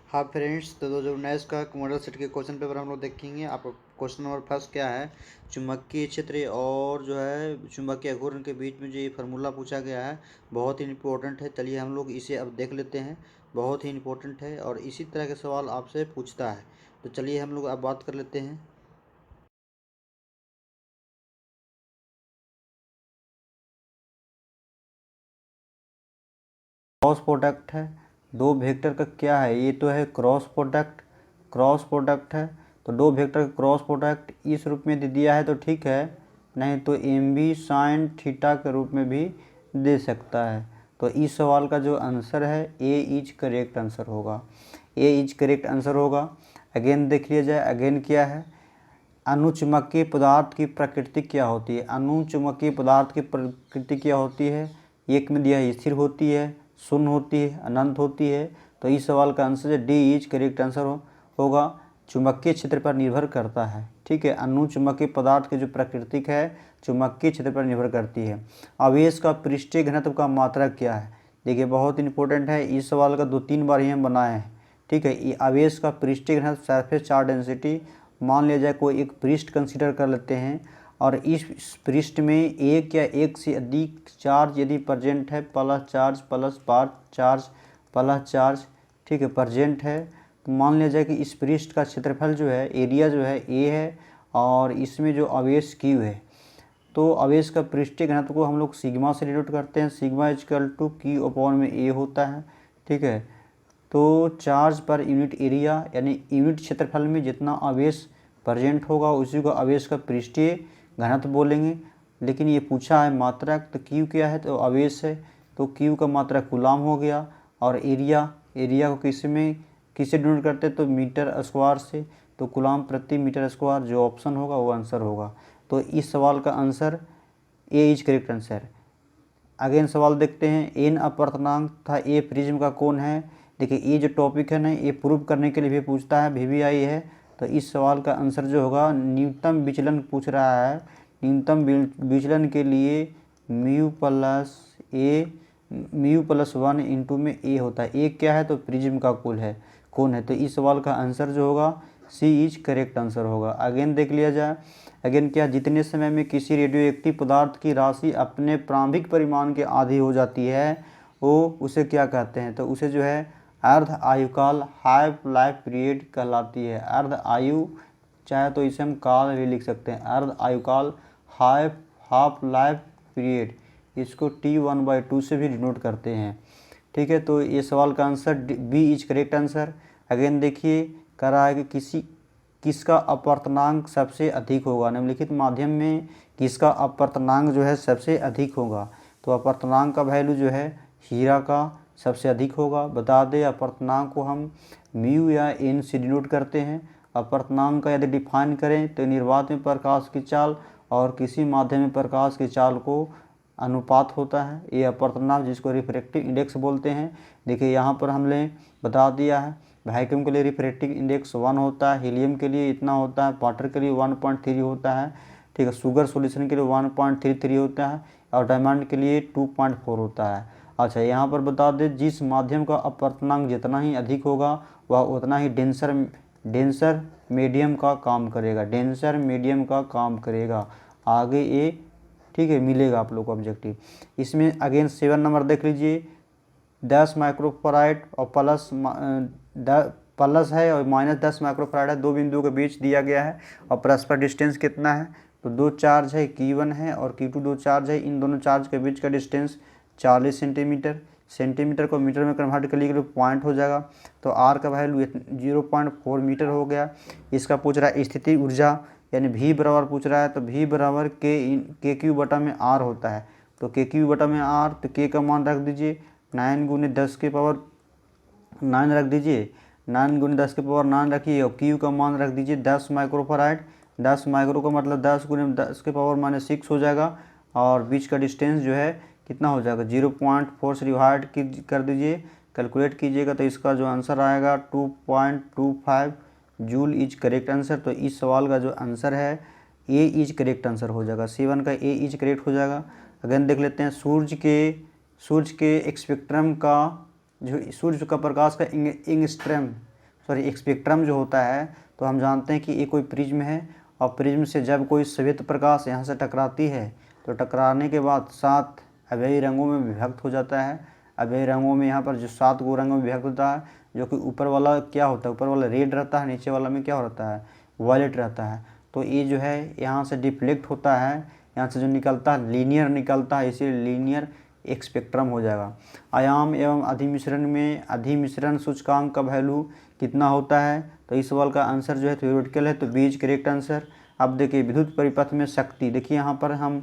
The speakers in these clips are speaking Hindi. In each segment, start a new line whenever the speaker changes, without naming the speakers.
हाँ फ्रेंड्स, तो 2019 का मॉडल सेट के क्वेश्चन पेपर हम लोग देखेंगे। आप क्वेश्चन नंबर फर्स्ट क्या है, चुंबकीय क्षेत्र और जो है चुंबकीय घूर्णन के बीच में जो ये फार्मूला पूछा गया है, बहुत ही इंपॉर्टेंट है। चलिए हम लोग इसे अब देख लेते हैं। बहुत ही इंपॉर्टेंट है और इसी तरह के सवाल आपसे पूछता है। तो चलिए हम लोग अब बात कर लेते हैं। क्रॉस प्रोडक्ट है दो वेक्टर का, क्या है ये, तो है क्रॉस प्रोडक्ट। क्रॉस प्रोडक्ट है तो दो वेक्टर का क्रॉस प्रोडक्ट इस रूप में दे दिया है तो ठीक है, नहीं तो एम बी साइन थीटा के रूप में भी दे सकता है। तो इस सवाल का जो आंसर है ए इज करेक्ट आंसर होगा। ए इज करेक्ट आंसर होगा। अगेन देख लिया जाए, अगेन क्या है, अनुचुंबकीय पदार्थ की प्रकृति क्या होती है। अनुचुंबकीय पदार्थ की प्रकृति क्या होती है, एक में दिया है स्थिर होती है, शून्य होती है, अनंत होती है। तो इस सवाल का answer D is correct answer होगा। चुंबकीय क्षेत्र पर निर्भर करता है, ठीक है। अनुचुंबकीय पदार्थ की जो प्रकृति है चुंबकीय क्षेत्र पर निर्भर करती है। आवेश का पृष्ठीय घनत्व का मात्रक क्या है, देखिए बहुत इंपॉर्टेंट है। इस सवाल का 2-3 बार ही हम बनाए हैं, ठीक है। ये आवेश का पृष्ठीय घनत्व सरफेस चार्ज डेंसिटी, मान लिया जाए कोई एक पृष्ठ कंसीडर कर लेते हैं और इस पृष्ठ में एक या एक से अधिक चार्ज यदि प्रेजेंट है, प्लस चार्ज प्लस पार चार्ज प्लस चार्ज, ठीक है, प्रेजेंट है, तो मान लिया जाए कि इस पृष्ठ का क्षेत्रफल जो है, एरिया जो है ए है और इसमें जो आवेश क्यू है। तो आवेश का पृष्ठीय घनत्व को हम लोग सिग्मा से डिनोट करते हैं। Sigma equal to Q upon में ए होता है, ठीक है। तो चार्ज पर यूनिट एरिया यानी यूनिट क्षेत्रफल में जितना आवेश प्रेजेंट होगा उसी को आवेश का पृष्ठीय घनत्व बोलेंगे। लेकिन ये पूछा है मात्रक, तो क्यू क्या है, तो आवेश है, तो क्यू का मात्रक कूलाम हो गया। और एरिया को किससे डिनोट करते हैं, तो मीटर स्क्वायर से, तो कूलाम प्रति मीटर स्क्वायर, जो ऑप्शन होगा वो आंसर होगा। तो इस सवाल का answer A is correct answer. Again सवाल देखते हैं, एन अपवर्तनांक तथा ए प्रिज्म का कोण है। देखिए ये जो टॉपिक है ना, ये प्रूव करने के लिए भी पूछता है, VVI है। तो इस सवाल का आंसर जो होगा, न्यूनतम विचलन पूछ रहा है। न्यूनतम विचलन के लिए म्यू प्लस 1 इंटू में ए होता है। ए क्या है, तो प्रिज्म का कोण है। तो इस सवाल का आंसर जो होगा सी इज करेक्ट आंसर होगा। अगेन देख लिया जाए, अगेन क्या, जितने समय में किसी रेडियो एक्टिव पदार्थ की राशि अपने प्रारंभिक परिमाण के आधी हो जाती है वो उसे क्या कहते हैं, तो उसे जो है अर्ध आयुकाल, हाफ लाइफ पीरियड कहलाती है। अर्ध आयु, चाहे तो इसे हम काल भी लिख सकते हैं, अर्ध आयुकाल, हाफ लाइफ पीरियड, इसको T1/2 से भी डिनोट करते हैं, ठीक है। तो ये सवाल का answer B is correct answer. Again देखिए, कह रहा है कि किसका अपवर्तनांक सबसे अधिक होगा, निम्नलिखित माध्यम में किसका अपवर्तनांक जो है सबसे अधिक होगा। तो अपवर्तनांक का वैल्यू जो है हीरा का सबसे अधिक होगा। बता दें अपवर्तनांक को हम म्यू या एन से डिनोट करते हैं। अपवर्तनांक का यदि डिफाइन करें तो निर्वात में प्रकाश की चाल और किसी माध्यम में प्रकाश की चाल को अनुपात होता है। ये अपवर्तनांक जिसको रिफ्रैक्टिव इंडेक्स बोलते हैं। देखिए यहाँ पर हमने बता दिया है, वैक्यूम के लिए रिफ्रैक्टिव इंडेक्स 1 होता है, हीलियम के लिए इतना होता है, वाटर के लिए 1.3 होता है, ठीक है, शुगर सॉल्यूशन के लिए 1.33 होता है और डायमंड के लिए 2.4 होता है। अच्छा, यहाँ पर बता दें, जिस माध्यम का अपवर्तनांक जितना ही अधिक होगा वह उतना ही डेंसर मीडियम का काम करेगा, डेंसर मीडियम का काम करेगा। आगे ये, ठीक है, मिलेगा आप लोग को ऑब्जेक्टिव। इसमें अगेन 7 नंबर देख लीजिए, 10 माइक्रोफराइड और प्लस है और -10 माइक्रोफराइड है, दो बिंदुओं के बीच दिया गया है और परस्पर डिस्टेंस कितना है, तो दो चार्ज है, Q1 है और Q2 दो चार्ज है। इन दोनों चार्ज के बीच का डिस्टेंस 40 सेंटीमीटर। सेंटीमीटर को मीटर में कन्वर्ट कर लिए पॉइंट हो जाएगा, तो R का वैल्यू 0.4 मीटर हो गया। इसका पूछ रहा है स्थिति ऊर्जा, यानी V बराबर पूछ रहा है, तो V बराबर के क्यू बटा में R होता है। तो के क्यू बटा में R, तो K का मान रख दीजिए 9 × 10 के पावर 9 रख दीजिए, 9 × 10 के पावर 9 रखिए और क्यू का मान रख दीजिए 10 माइक्रोफराइड। 10 माइक्रो का मतलब 10 × 10 के पावर -6 हो जाएगा और बीच का डिस्टेंस जो है कितना हो जाएगा, 0.4 से डिवाइड कर दीजिए, कैलकुलेट कीजिएगा तो इसका जो आंसर आएगा 2.25 जूल इज करेक्ट आंसर। तो इस सवाल का जो आंसर है ए इज करेक्ट आंसर हो जाएगा, 7 का ए इज करेक्ट हो जाएगा। अगेन देख लेते हैं, सूर्य के स्पेक्ट्रम का, जो सूर्य का प्रकाश का एंगस्ट्रम, सॉरी स्पेक्ट्रम जो होता है, तो हम जानते हैं कि ये कोई प्रिज्म है और प्रिज्म से जब कोई श्वेत प्रकाश यहाँ से टकराती है तो टकराने के बाद 7 अव्ययी रंगों में विभक्त हो जाता है। अव्ययी रंगों में यहाँ पर जो 7 गो रंगों में विभक्त होता है, जो कि ऊपर वाला क्या होता है, ऊपर वाला रेड रहता है, नीचे वाला में क्या रहता है, वायलेट रहता है। तो ये जो है यहाँ से डिफ्लेक्ट होता है, यहाँ से जो निकलता है लीनियर निकलता है, इसीलिए लीनियर एक स्पेक्ट्रम हो जाएगा। आयाम एवं अधिमिश्रण में अधिमिश्रण सूचकांक का वैल्यू कितना होता है, तो इस सवाल का आंसर जो है थ्योरेटिकल है, तो बी इज करेक्ट आंसर। अब देखिए विद्युत परिपथ में शक्ति, देखिए यहाँ पर हम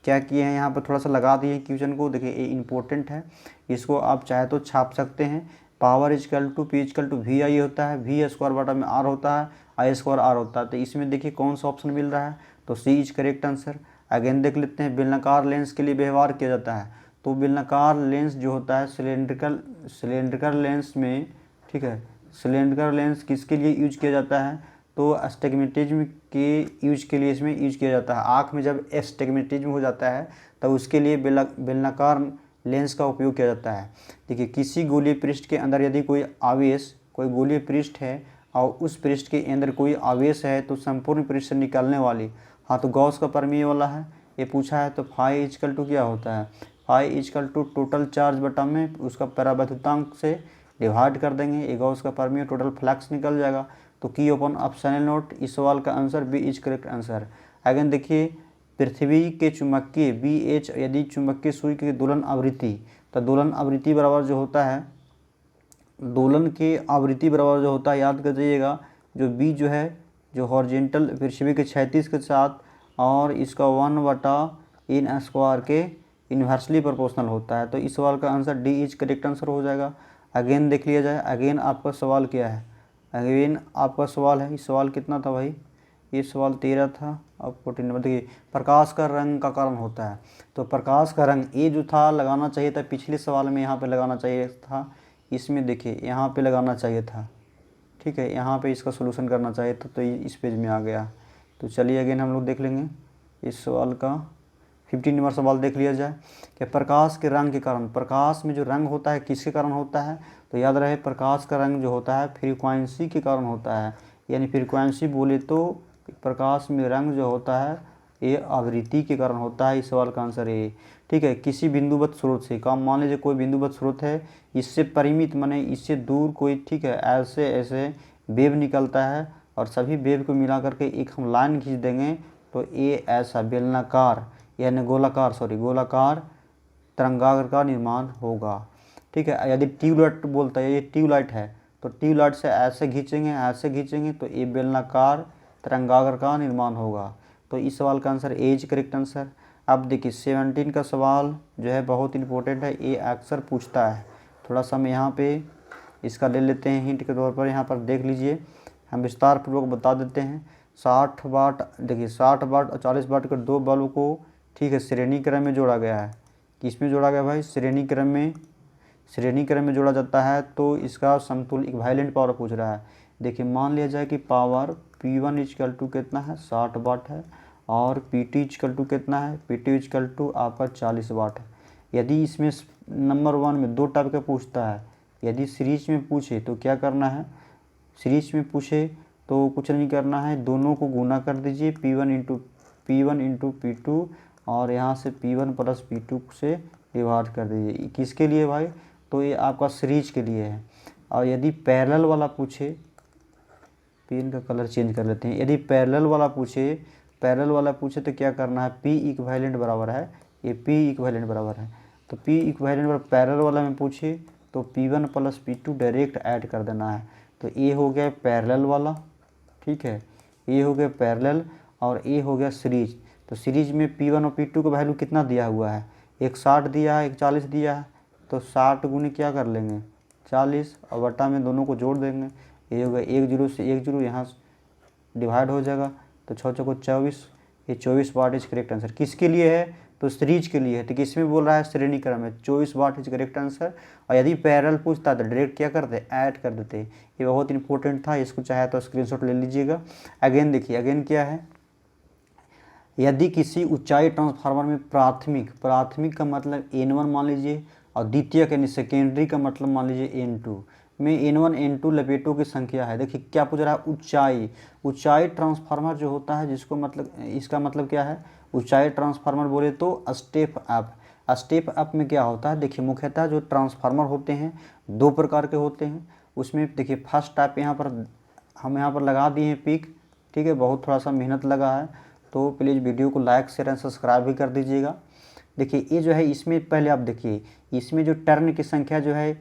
क्या किए हैं, यहाँ पर थोड़ा सा लगा दिए क्वेश्चन को। देखिए ये इंपॉर्टेंट है, इसको आप चाहे तो छाप सकते हैं। Power equal to p equal to v i होता है, वी स्क्वायर बटा में आर होता है, आई स्क्वायर आर होता है। तो इसमें देखिए कौन सा ऑप्शन मिल रहा है, तो सी इज करेक्ट आंसर। अगेन देख लेते हैं, बेलनाकार लेंस के लिए व्यवहार किया जाता है, तो बेलनाकार लेंस जो होता है सिलेंड्रिकल लेंस में, ठीक है, सिलेंड्रिकल लेंस किसके लिए यूज किया जाता है, तो एस्टिग्मेटिज्म के यूज के लिए इसमें यूज किया जाता है। आँख में जब एस्टिग्मेटिज्म हो जाता है तब उसके लिए बेलनाकार लेंस का उपयोग किया जाता है। देखिए किसी गोलीय पृष्ठ के अंदर यदि कोई आवेश, कोई गोलीय पृष्ठ है और उस पृष्ठ के अंदर कोई आवेश है तो संपूर्ण पृष्ठ से निकलने वाली, हाँ तो गॉस का प्रमेय वाला है ये पूछा है, तो फाई इजकल टू क्या होता है, phi equal to total charge बटा में उसका परावैद्युतांक से डिवाइड कर देंगे, ये गॉस का प्रमेय, टोटल फ्लक्स निकल जाएगा। तो की ओपन एप्सिलॉन नॉट, इस सवाल का answer B is correct answer. Again देखिए पृथ्वी के चुंबकीय बी एच यदि चुंबकीय सुई की दोलन आवृत्ति, तो दोलन आवृत्ति बराबर जो होता है, दोलन की आवृत्ति बराबर जो होता है, याद कर जाइएगा, जो बी जो है जो हॉरिजेंटल पृथ्वी के क्षैतिज के साथ और इसका 1/n स्क्वायर के इन्वर्सली प्रोपोर्शनल होता है। तो इस सवाल का answer D is correct answer हो जाएगा। अगेन देख लिया जाए, अगेन आपका सवाल क्या है, अगेन आपका सवाल है, इस सवाल कितना था भाई, ये सवाल 13 था, अब 14 नंबर। देखिए प्रकाश का रंग का कारण होता है, तो प्रकाश का रंग ये जो था लगाना चाहिए था पिछले सवाल में, यहाँ पे लगाना चाहिए था, इसमें देखिए यहाँ पे लगाना चाहिए था, ठीक है, यहाँ पे इसका सोल्यूशन करना चाहिए था, तो ये इस पेज में आ गया। तो चलिए अगेन हम लोग देख लेंगे इस सवाल का 15 नंबर सवाल देख लिया जाए कि प्रकाश के रंग के कारण, प्रकाश में जो रंग होता है किसके कारण होता है, तो याद रहे प्रकाश का रंग जो होता है फ्रीक्वेंसी के कारण होता है, यानी फ्रीक्वेंसी बोले तो प्रकाश में रंग जो होता है ये आवृत्ति के कारण होता है। इस सवाल का आंसर है, ठीक है। किसी बिंदुवत स्रोत से, काम मान लीजिए कोई बिंदुवत स्रोत है, इससे परिमित माने इससे दूर कोई, ठीक है, ऐसे ऐसे वेव निकलता है और सभी वेव को मिला करके एक हम लाइन खींच देंगे, तो ये ऐसा बेलनाकार यानी गोलाकार तरंगाग्र का निर्माण होगा, ठीक है। यदि ट्यूबलाइट बोलता है, ये ट्यूबलाइट है, तो ट्यूबलाइट से ऐसे खींचेंगे तो ये बेलनाकार तरंगाग्र का निर्माण होगा। तो इस सवाल का answer A is correct answer. अब देखिए 17 का सवाल जो है बहुत इंपॉर्टेंट है, ये अक्सर पूछता है। थोड़ा सा हम यहाँ पे इसका ले लेते हैं हिंट के तौर पर, यहाँ पर देख लीजिए, हम विस्तार पूर्वक बता देते हैं। 60 वाट, देखिए 60 वाट और 40 वाट के दो बल्ब को, ठीक है, श्रेणी क्रम में जोड़ा गया है। किसमें जोड़ा गया भाई, श्रेणी क्रम में जोड़ा जाता है, तो इसका समतुल्य इक्विवेलेंट पावर पूछ रहा है। देखिए मान लिया जाए कि पावर P1 इजकल टू कितना है, 60 वाट है, और PT इजकल टू कितना है, PT इजकल टू आपका 40 वाट है। यदि इसमें नंबर 1 में 2 टाइप का पूछता है, यदि सीरीज में पूछे तो क्या करना है, सीरीज में पूछे तो कुछ नहीं करना है, दोनों को गुना कर दीजिए, P1 इंटू P2 और यहाँ से P1 प्लस P2 से डिवाइड कर दीजिए। किसके लिए भाई, तो ये आपका सीरीज के लिए है। और यदि पैरेलल वाला पूछे, पेन का कलर चेंज कर लेते हैं, यदि पैरेलल वाला पूछे तो क्या करना है, P इक्विवेलेंट बराबर है, ये P इक्विवेलेंट बराबर है, तो P इक्विवेलेंट बराबर पैरेलल वाला में पूछे तो P1 plus P2 direct add कर देना है। तो ये हो गया पैरेलल वाला, ठीक है, ये हो गया पैरेलल और ये हो गया सीरीज। तो सीरीज में P1 और P2 का वैल्यू कितना दिया हुआ है, एक 60 दिया है, एक 40 दिया है, तो 60 गुने क्या कर लेंगे 40 और बटा में दोनों को जोड़ देंगे, ये होगा 1 0 से 1 0 यहाँ डिवाइड हो जाएगा, तो 6 चौको 24, ये 24 वाट इज करेक्ट आंसर। किसके लिए है, तो सीरीज के लिए है, तो किसमें बोल रहा है, श्रेणी क्रम में, 24 वाट इज करेक्ट आंसर। और यदि पैरेलल पूछता तो डायरेक्ट क्या करते, ऐड कर देते। ये बहुत इंपॉर्टेंट था, इसको चाहे तो स्क्रीनशॉट ले लीजिएगा। अगेन देखिए, अगेन क्या है, यदि किसी ऊंचाई ट्रांसफार्मर में प्राथमिक का मतलब N1 मान लीजिए और द्वितीयक यानी सेकेंडरी का मतलब मान लीजिए N2, में N1 N2 लपेटों की संख्या है। देखिए क्या पूछ रहा है, ऊंचाई। ऊंचाई ट्रांसफार्मर जो होता है, जिसको मतलब इसका मतलब क्या है, ऊंचाई ट्रांसफार्मर बोले तो स्टेप अप। स्टेप अप में क्या होता है, देखिए मुख्यतः जो ट्रांसफार्मर होते हैं 2 प्रकार के होते हैं। उसमें देखिए फर्स्ट टाइप यहाँ पर हम यहाँ पर लगा दिए हैं पिक, ठीक है, बहुत थोड़ा सा मेहनत लगा है, तो प्लीज़ वीडियो को लाइक शेयर एंड सब्सक्राइब भी कर दीजिएगा। देखिए ये जो है इसमें पहले आप देखिए इसमें जो टर्न की संख्या जो है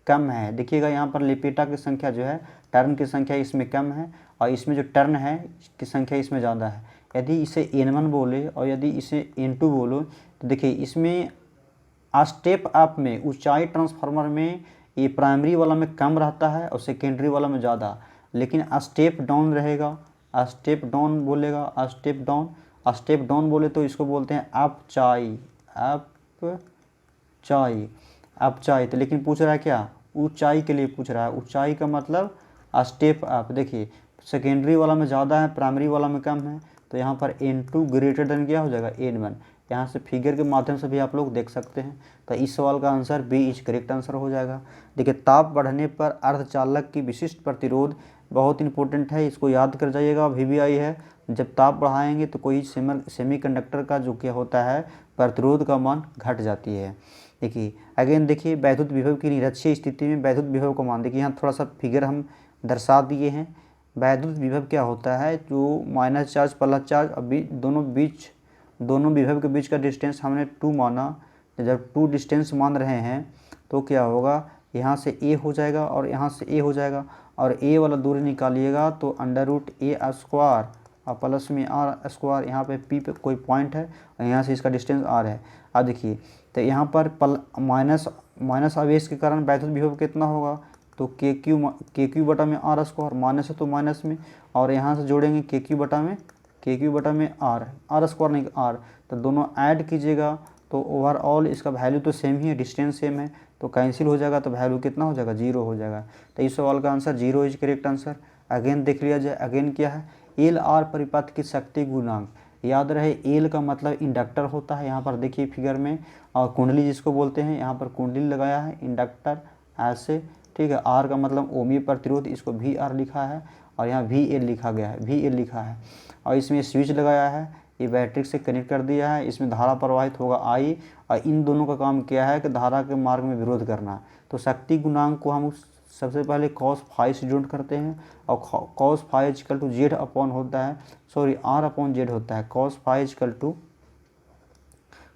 कम है। देखिएगा यहाँ पर लिपेटा की संख्या जो है, टर्न की संख्या इसमें कम है और इसमें जो टर्न है की संख्या इसमें ज़्यादा है। यदि इसे N1 बोले और यदि इसे N2 बोलो तो देखिए इसमें स्टेप अप में ऊंचाई ट्रांसफार्मर में ये प्राइमरी वाला में कम रहता है और सेकेंडरी वाला में ज़्यादा, लेकिन स्टेप डाउन रहेगा। स्टेप डाउन बोलेगा, स्टेप डाउन बोले तो इसको बोलते हैं अपचाई, अपचाई। तो लेकिन पूछ रहा है क्या, ऊंचाई के लिए पूछ रहा है। ऊंचाई का मतलब स्टेप अप। देखिए सेकेंडरी वाला में ज़्यादा है, प्राइमरी वाला में कम है, तो यहाँ पर N2 ग्रेटर देन क्या हो जाएगा, N1। यहाँ से फिगर के माध्यम से भी आप लोग देख सकते हैं। तो इस सवाल का answer B is correct answer हो जाएगा। देखिए ताप बढ़ने पर अर्धचालक की विशिष्ट प्रतिरोध बहुत इंपॉर्टेंट है, इसको याद कर जाइएगा। VVI है, जब ताप बढ़ाएंगे तो कोई सेमीकंडक्टर का जो क्या होता है प्रतिरोध का मान घट जाती है। देखिए अगेन देखिए वैद्युत विभव की निरक्षीय स्थिति में वैद्युत विभव का मान, देखिए यहाँ थोड़ा सा फिगर हम दर्शा दिए हैं। वैद्युत विभव क्या होता है, जो माइनस चार्ज प्लस चार्ज, अभी दोनों विभव के बीच का डिस्टेंस हमने 2 माना। जब 2 डिस्टेंस मान रहे हैं तो क्या होगा, यहाँ से A हो जाएगा और यहाँ से A हो जाएगा, और A वाला दूरी निकालिएगा तो √A² और प्लस में R²। यहाँ पे P पे कोई पॉइंट है और यहाँ से इसका डिस्टेंस R है। अब देखिए तो यहाँ पर माइनस आवेश के कारण वैद्युत विभव कितना होगा, तो KQ बटा में R², माइनस है तो माइनस में, और यहाँ से जोड़ेंगे KQ बटा में R² नहीं R, तो दोनों ऐड कीजिएगा तो ओवरऑल इसका वैल्यू तो सेम ही है, डिस्टेंस सेम है, तो कैंसिल हो जाएगा, तो वैल्यू कितना हो जाएगा, 0 हो जाएगा। तो इस सवाल का answer 0 is correct answer. Again देख लिया जाए, अगेन क्या है, LR परिपथ की शक्ति गुणांक। याद रहे एल का मतलब इंडक्टर होता है, यहाँ पर देखिए फिगर में, और कुंडली जिसको बोलते हैं, यहाँ पर कुंडली लगाया है, इंडक्टर ऐसे, ठीक है। आर का मतलब ओमी प्रतिरोध, इसको VR लिखा है, और यहाँ VL लिखा गया है, VL लिखा है, और इसमें स्विच लगाया है, ये बैटरी से कनेक्ट कर दिया है, इसमें धारा प्रवाहित होगा I, और इन दोनों का काम क्या है कि धारा के मार्ग में विरोध करना। तो शक्ति गुणांक को हम सबसे पहले cos फाई से जोड़ करते हैं, और cos phi equal to Z upon होता है, सॉरी R अपॉन Z होता है। cos phi equal to,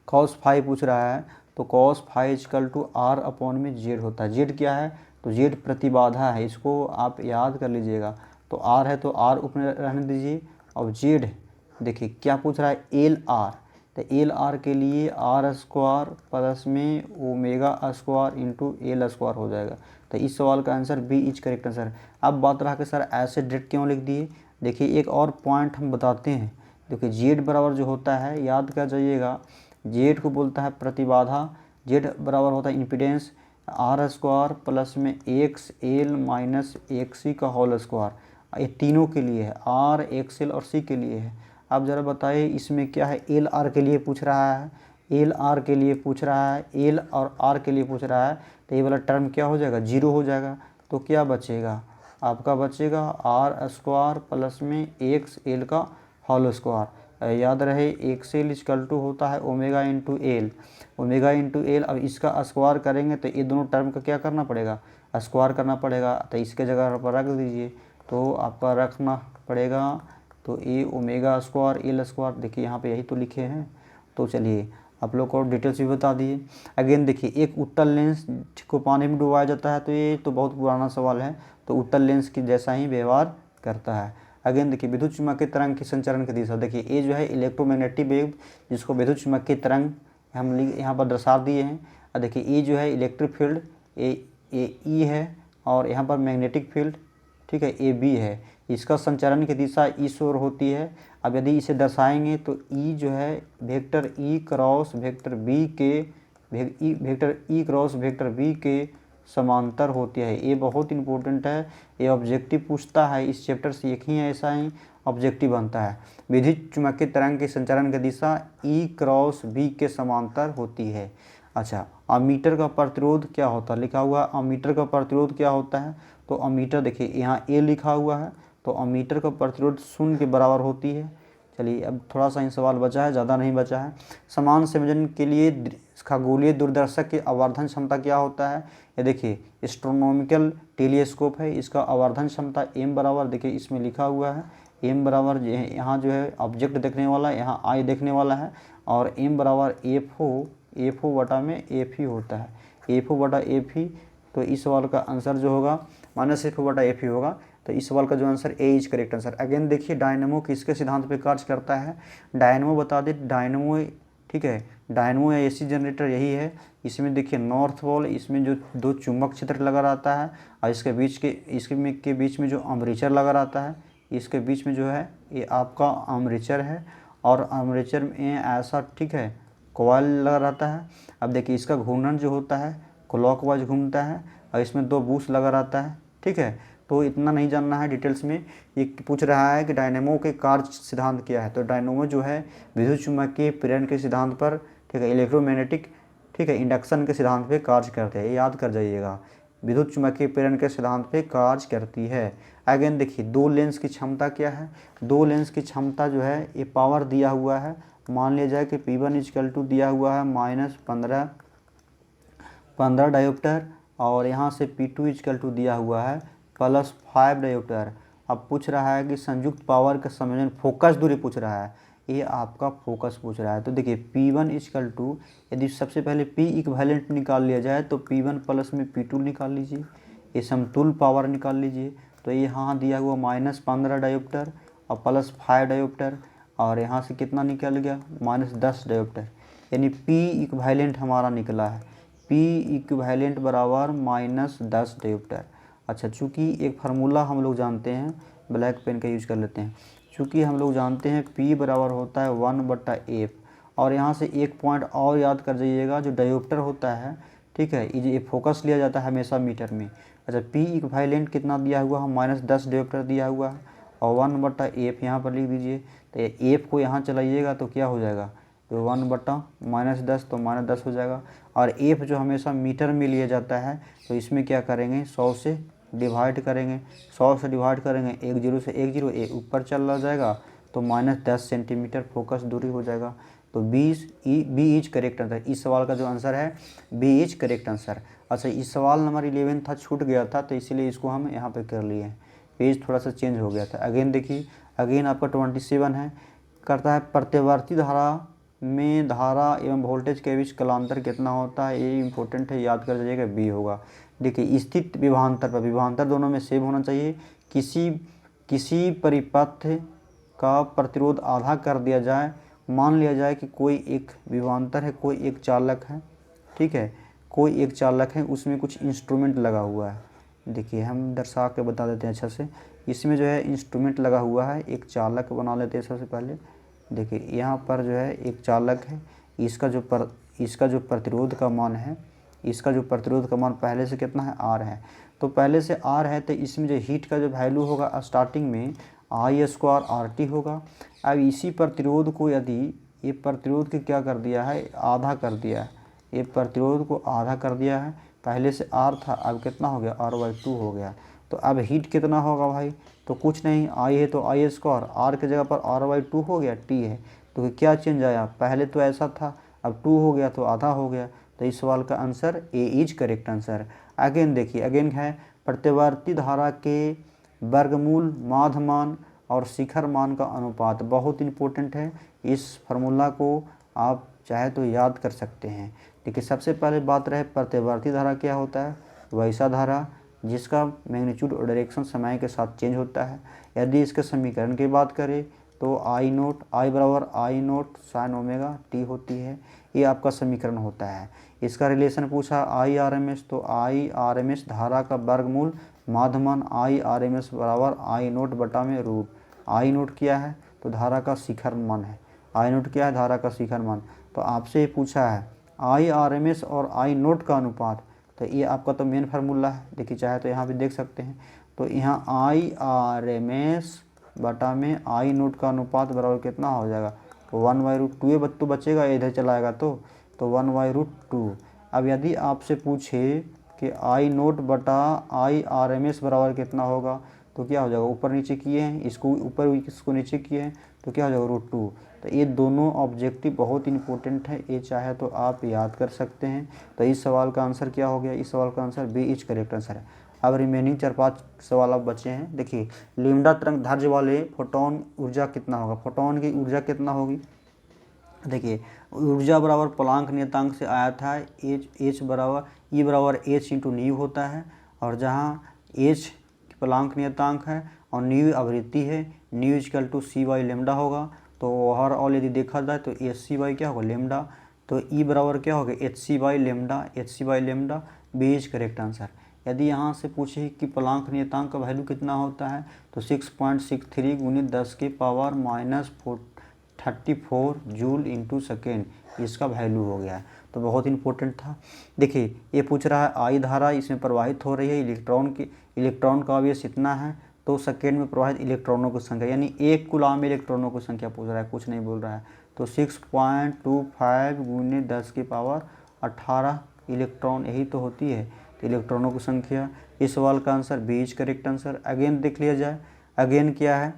cos phi पूछ रहा है तो cos phi equal to R upon में Z होता है। Z क्या है, तो Z प्रतिबाधा है, इसको आप याद कर लीजिएगा। तो R है तो R ऊपर रहने दीजिए, और Z देखिए क्या पूछ रहा है, LR, तो LR के लिए R² प्लस में ω² इंटू L² हो जाएगा। तो इस सवाल का answer B is correct answer. अब बात रहा कि सर ऐसे डेट क्यों लिख दिए, देखिए एक और पॉइंट हम बताते हैं। देखिए Z बराबर जो होता है, याद कर जाइएगा, Z को बोलता है प्रतिबाधा, Z बराबर होता है इम्पीडेंस, R² प्लस में XL माइनस XC का होल स्क्वायर। ये तीनों के लिए है, R, XL और C के लिए है। अब ज़रा बताइए इसमें क्या है, LR के लिए पूछ रहा है, LR के लिए पूछ रहा है, L और R के लिए पूछ रहा है, तो ये वाला टर्म क्या हो जाएगा, 0 हो जाएगा। तो क्या बचेगा, आपका बचेगा R² प्लस में XL का होल स्क्वायर। याद रहे XL इक्वल टू होता है omega into L, omega into L. अब इसका स्क्वायर करेंगे तो ये दोनों टर्म का क्या करना पड़ेगा, स्क्वायर करना पड़ेगा। तो इसके जगह पर रख दीजिए, तो आपका रखना पड़ेगा तो ए ω² L²। देखिए यहाँ पे यही तो लिखे हैं। तो चलिए आप लोग को डिटेल्स भी बता दिए। अगेन देखिए एक उत्तल लेंस को पानी में डुबाया जाता है, तो ये तो बहुत पुराना सवाल है, तो उत्तल लेंस की जैसा ही व्यवहार करता है। अगेन देखिए विद्युत चुम्बकीय तरंग की संचरण की दिशा, देखिए ये जो है इलेक्ट्रोमैग्नेटिक वेव, जिसको विद्युत चुम्बकीय तरंग हम यहाँ पर दर्शा दिए हैं। और देखिए ये जो है इलेक्ट्रिक फील्ड ए ई है, और यहाँ पर मैग्नेटिक फील्ड, ठीक है, AB है। इसका संचरण की दिशा इस ओर होती है। अब यदि इसे दर्शाएंगे तो E जो है vector E cross vector B के समांतर होती है। ये बहुत इंपॉर्टेंट है, ये ऑब्जेक्टिव पूछता है इस चैप्टर से, एक ही ऐसा ही ऑब्जेक्टिव बनता है। विद्युत चुम्बकीय तरंग के संचरण की दिशा E क्रॉस B के समांतर होती है। अच्छा, अमीटर का प्रतिरोध क्या होता है, लिखा हुआ है अमीटर का प्रतिरोध क्या होता है। तो अमीटर देखिए यहाँ ए लिखा हुआ है, तो अमीटर का प्रतिरोध 0 के बराबर होती है। चलिए अब थोड़ा सा इन सवाल बचा है, ज़्यादा नहीं बचा है। समान संयोजन के लिए खगोलीय दूरदर्शक की आवर्धन क्षमता क्या होता है। ये देखिए एस्ट्रोनॉमिकल टेलीस्कोप है, इसका आवर्धन क्षमता एम बराबर, देखिए इसमें लिखा हुआ है एम बराबर, यहाँ जो है ऑब्जेक्ट देखने वाला है, यहाँ आई देखने वाला है, और एम बराबर एफ ओ बटा में एफ ही होता है, एफ ओ बटा एफ ही। तो इस सवाल का आंसर जो होगा माइनस एफ ओ बटा एफ ही होगा। तो इस सवाल का जो answer A is correct answer. Again देखिए डायनेमो किसके सिद्धांत पे कार्य करता है। डायनेमो बता दे, डायनेमो ठीक है, डायनेमो या एसी जनरेटर यही है। इसमें देखिए नॉर्थ पोल, इसमें जो 2 चुंबक क्षेत्र लगा रहता है, और इसके बीच में जो आर्मेचर लगा रहता है, इसके बीच में जो है ये आपका आर्मेचर है, और आर्मेचर में ऐसा ठीक है कॉइल लगा रहता है। अब देखिए इसका घूर्णन जो होता है क्लॉकवाइज घूमता है, और इसमें 2 बूश लगा रहता है, ठीक है। तो इतना नहीं जानना है डिटेल्स में। ये पूछ रहा है कि डायनेमो के कार्य सिद्धांत क्या है। तो डायनेमो जो है विद्युत चुम्बकीय प्रेरण के सिद्धांत पर, ठीक है, इलेक्ट्रोमैग्नेटिक, ठीक है, इंडक्शन के सिद्धांत पे कार्य करते हैं, याद कर जाइएगा। विद्युत चुम्बकीय प्रेरण के सिद्धांत पे कार्य करती है। अगेन देखिए 2 लेंस की क्षमता क्या है। 2 लेंस की क्षमता जो है ये पावर दिया हुआ है, मान लिया जाए कि P1 इक्वल टू दिया हुआ है -15 डायोप्टर, और यहाँ से P2 इक्वल टू दिया हुआ है +5 डायोप्टर। अब पूछ रहा है कि संयुक्त पावर का संयोजन फोकस दूरी पूछ रहा है, ये आपका फोकस पूछ रहा है। तो देखिए P1 इक्वल टू, यदि सबसे पहले P इक्विवेलेंट निकाल लिया जाए तो P1 प्लस में P2 निकाल लीजिए, ये समतुल्य पावर निकाल लीजिए। तो ये यहाँ दिया हुआ -15 डायोप्टर और +5 डायोप्टर, और यहाँ से कितना निकल गया -10 डायोप्टर, यानी P इक्विवेलेंट हमारा निकला है, P इक्विवेलेंट बराबर -10 डायोप्टर। अच्छा, चूँकि एक फार्मूला हम लोग जानते हैं, ब्लैक पेन का यूज कर लेते हैं। चूँकि हम लोग जानते हैं P बराबर होता है 1/f, और यहाँ से एक पॉइंट और याद कर जाइएगा, जो डायोप्टर होता है, ठीक है, ये फोकस लिया जाता है हमेशा मीटर में। अच्छा, P इक्विवेलेंट कितना दिया हुआ है, -10 डायोप्टर दिया हुआ है, और 1/f यहाँ पर लिख दीजिए। तो एफ को यहाँ चलाइएगा तो क्या हो जाएगा, तो 1/-10, तो -10 हो जाएगा। और एफ जो हमेशा मीटर में लिया जाता है, तो इसमें क्या करेंगे 100 से डिवाइड करेंगे, 100 से डिवाइड करेंगे, 1 0 से 1 0, ए ऊपर चला जाएगा, तो -10 सेंटीमीटर फोकस दूरी हो जाएगा। तो बी इज करेक्ट आंसर। इस सवाल का जो आंसर है बी इज करेक्ट आंसर। अच्छा, इस सवाल नंबर 11 था, छूट गया था, तो इसीलिए इसको हम यहाँ पे कर लिए हैं, पेज थोड़ा सा चेंज हो गया था। अगेन देखिए, अगेन आपका 27 है, करता है प्रत्यावर्ती धारा में धारा एवं वोल्टेज के बीच कालांतर कितना होता है, ये इंपॉर्टेंट है, याद कर जाइएगा, बी होगा। देखिए स्थित विभवांतर पर, विभवांतर दोनों में सेम होना चाहिए। किसी परिपथ का प्रतिरोध आधा कर दिया जाए, मान लिया जाए कि कोई एक विभवांतर है, कोई एक चालक है, ठीक है, कोई एक चालक है, उसमें कुछ इंस्ट्रूमेंट लगा हुआ है। देखिए हम दर्शा के बता देते हैं अच्छा से, इसमें जो है इंस्ट्रूमेंट लगा हुआ है, एक चालक बना लेते हैं सबसे पहले। देखिए यहाँ पर जो है एक चालक है, इसका जो प्रतिरोध का मान है, इसका जो प्रतिरोध का मान पहले से कितना है, आर है। तो पहले से आर है, तो इसमें जो हीट का जो वैल्यू होगा स्टार्टिंग में I² होगा। अब इसी प्रतिरोध को, यदि ये प्रतिरोध को क्या कर दिया है, आधा कर दिया है, ये प्रतिरोध को आधा कर दिया है, पहले से आर था, अब कितना हो गया, R/2 हो गया। तो अब हीट कितना होगा भाई, तो कुछ नहीं, आई है तो I², आर की जगह पर R/2 हो गया, टी है, तो क्या चेंज आया, पहले तो ऐसा था, अब 2 हो गया तो आधा हो गया। तो इस सवाल का answer A is correct answer. Again देखिए, अगेन है प्रत्यावर्ती धारा के वर्गमूल, माध्य मान और शिखर मान का अनुपात, बहुत इंपॉर्टेंट है। इस फार्मूला को आप चाहे तो याद कर सकते हैं। देखिए सबसे पहले बात रहे प्रत्यावर्ती धारा क्या होता है, वैसा धारा जिसका मैग्नीट्यूड और डायरेक्शन समय के साथ चेंज होता है। यदि इसके समीकरण की बात करें तो I बराबर I0 sin ओमेगा टी होती है, ये आपका समीकरण होता है। इसका रिलेशन पूछा IRMS, तो IRMS धारा का वर्गमूल माध्यमान IRMS बराबर I0 बटा में रूट। I0 क्या है, तो धारा का शिखर मान है, I0 क्या है, धारा का शिखर मान। तो आपसे ये पूछा है IRMS और I0 का अनुपात, तो ये आपका तो मेन फार्मूला है। देखिए चाहे तो यहाँ पे देख सकते हैं, तो यहाँ IRMS बटा में I0 का अनुपात बराबर कितना हो जाएगा, 1/√2 तो बचेगा, इधर चलाएगा तो 1/√2। अब यदि आपसे पूछे कि आई नोट बटा आई आर एम एस बराबर कितना होगा, तो क्या हो जाएगा, ऊपर नीचे किए हैं, इसको ऊपर इसको नीचे किए हैं, तो क्या हो जाएगा √2। तो ये दोनों ऑब्जेक्टिव बहुत इंपॉर्टेंट है, ये चाहे तो आप याद कर सकते हैं। तो इस सवाल का आंसर क्या हो गया, इस सवाल का answer B is correct answer है। अब रिमेनिंग 4-5 सवाल अब बचे हैं। देखिए लैम्डा तरंग दैर्ध्य वाले फोटोन ऊर्जा कितना होगा, फोटोन की ऊर्जा कितना होगी। देखिए ऊर्जा बराबर प्लांक नियतांक से आया था, एच बराबर ई बराबर एच इंटू न्यू होता है, और जहाँ एच प्लांक नियतांक है और न्यू आवृत्ति है, nu equal to c by lambda होगा। तो हर ऑल यदि देखा जाए तो एच सी बाई क्या होगा लेमडा, तो ई बराबर क्या होगा h c by lambda, h c by lambda, B is correct answer. यदि यहाँ से पूछे कि प्लांक नियतांक का वैल्यू कितना होता है, तो 6.63 × 10⁻⁴ जूल इंटू सेकेंड इसका वैल्यू हो गया है। तो बहुत इंपॉर्टेंट था। देखिए ये पूछ रहा है आई धारा इसमें प्रवाहित हो रही है, इलेक्ट्रॉन का आवेश इतना है, तो सेकेंड में प्रवाहित इलेक्ट्रॉनों की संख्या, यानी 1 कूलम्ब में इलेक्ट्रॉनों की संख्या पूछ रहा है, कुछ नहीं बोल रहा है। तो 6.25 × 10⁻18 इलेक्ट्रॉन यही तो होती है, तो इलेक्ट्रॉनों की संख्या। इस सवाल का answer B is correct answer. Again देख लिया जाए, अगेन क्या है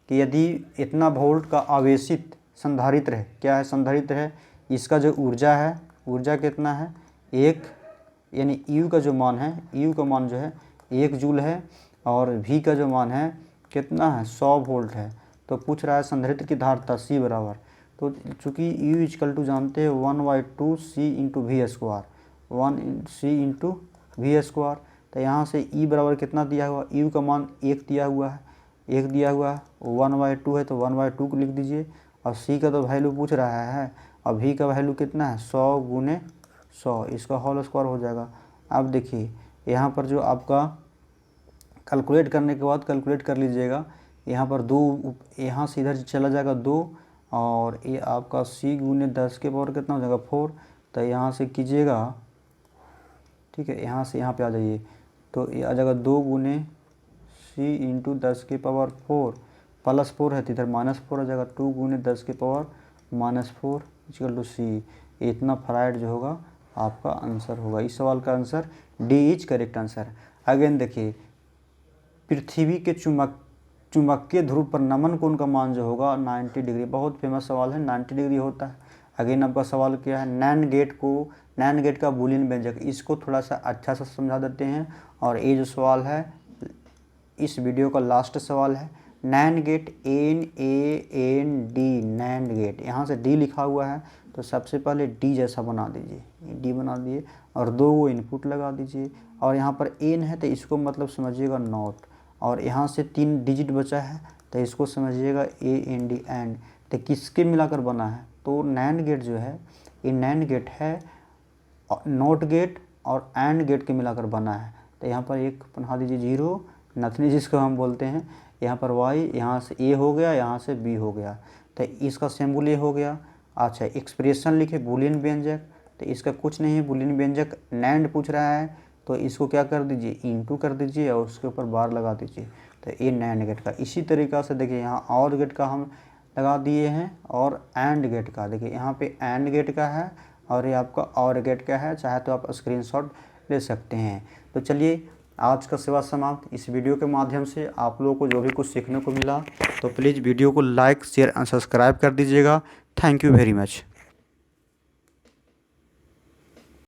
कि यदि इतना वोल्ट का आवेशित संधारित्र है, क्या है संधारित्र है, इसका जो ऊर्जा है, ऊर्जा कितना है 1, यानी यू का जो मान है, यू का मान जो है 1 जूल है, और वी का जो मान है कितना है 100 वोल्ट है। तो पूछ रहा है संधारित्र की धारिता सी बराबर, तो चूँकि यू इक्वल टू जानते हैं 1/2 c into v square, 1 c into v square. तो यहाँ से ई बराबर कितना दिया हुआ, यू का मान 1 दिया हुआ है, 1 दिया हुआ है, 1/2 है तो 1/2 को लिख दीजिए, और सी का तो वैल्यू पूछ रहा है, और वी का वैल्यू कितना है 100 × 100, इसका होल स्क्वायर हो जाएगा। अब देखिए यहाँ पर जो आपका कैलकुलेट करने के बाद कैलकुलेट कर लीजिएगा, यहाँ पर 2 यहाँ से इधर चला जाएगा 2, और ये आपका सी × 10 के पावर कितना हो जाएगा 4। तो यहाँ से कीजिएगा, ठीक है, यहाँ से यहाँ पे आ जाइए, तो ये आ जाएगा 2 × सी इंटू 10 के पावर 4 प्लस 4 है तो इधर -4 आ जाएगा, 2 × 10 के पावर -4 इक्वल टू सी। इतना फराइड जो होगा आपका आंसर होगा। इस सवाल का answer D is correct answer. Again देखिए पृथ्वी के चुंबकीय ध्रुव पर नमन कोण का मान जो होगा 90 डिग्री, बहुत फेमस सवाल है, 90 डिग्री होता है। अगेन आपका सवाल क्या है, नैन गेट का बूलियन व्यंजक, इसको थोड़ा सा अच्छा सा समझा देते हैं। और ये जो सवाल है इस वीडियो का लास्ट सवाल है, NAND gate NAND NAND gate, यहाँ से डी लिखा हुआ है तो सबसे पहले डी जैसा बना दीजिए, डी बना दिए और 2 इनपुट लगा दीजिए, और यहाँ पर एन है तो इसको मतलब समझिएगा नॉट, और यहाँ से 3 डिजिट बचा है तो इसको समझिएगा AND एंड। तो किसके मिलाकर बना है, तो नैन गेट जो है ये नैन गेट है, नॉट गेट और एंड गेट के मिलाकर बना है। तो यहाँ पर एक बना दीजिए 0 नथनी जिसको हम बोलते हैं, यहाँ पर y, यहाँ से a हो गया, यहाँ से b हो गया, तो इसका सिंबल ये हो गया। अच्छा एक्सप्रेशन लिखे बूलियन व्यंजक, तो इसका कुछ नहीं है, बूलियन व्यंजक नैंड पूछ रहा है तो इसको क्या कर दीजिए इंटू कर दीजिए और उसके ऊपर बार लगा दीजिए, तो ये नैंड गेट का। इसी तरीक़ा से देखिए यहाँ और गेट का हम लगा दिए हैं, और एंड गेट का देखिए यहाँ पे एंड गेट का है और ये आपका और गेट का है, चाहे तो आप स्क्रीनशॉट ले सकते हैं। तो चलिए आज का सेवा समाप्त। इस वीडियो के माध्यम से आप लोगों को जो भी कुछ सीखने को मिला तो प्लीज़ वीडियो को लाइक शेयर एंड सब्सक्राइब कर दीजिएगा। Thank you very much.